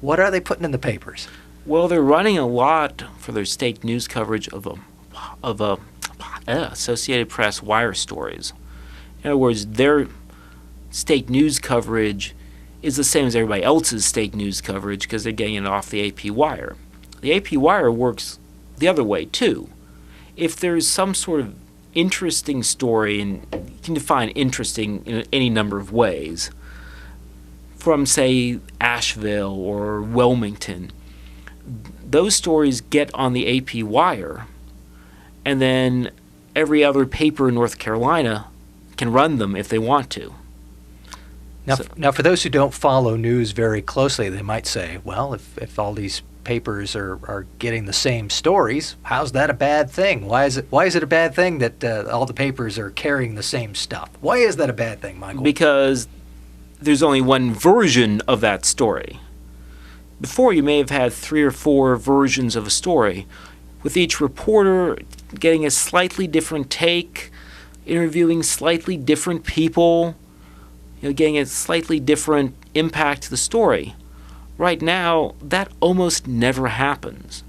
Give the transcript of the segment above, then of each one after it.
What are they putting in the papers? Well, they're running a lot for their state news coverage of Associated Press wire stories. In other words, their state news coverage is the same as everybody else's state news coverage because they're getting it off the AP wire. The AP wire works the other way too. If there's some sort of interesting story, and you can define interesting in any number of ways, from say Asheville or Wilmington, those stories get on the AP wire, and then every other paper in North Carolina can run them if they want to. Now, for those who don't follow news very closely, they might say, well, if all these papers are getting the same stories, how's that a bad thing? Why is it a bad thing that all the papers are carrying the same stuff? Why is that a bad thing, Michael? Because there's only one version of that story. Before, you may have had 3 or 4 versions of a story, with each reporter getting a slightly different take, interviewing slightly different people, getting a slightly different impact to the story. Right now, that almost never happens.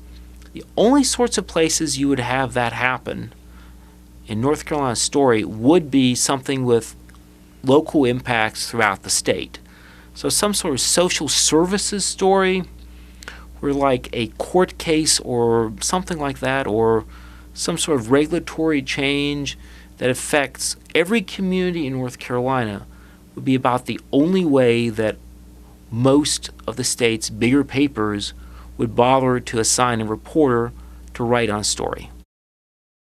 The only sorts of places you would have that happen in North Carolina's story would be something with local impacts throughout the state. So some sort of social services story, where like a court case or something like that, or some sort of regulatory change that affects every community in North Carolina, would be about the only way that most of the state's bigger papers would bother to assign a reporter to write on a story.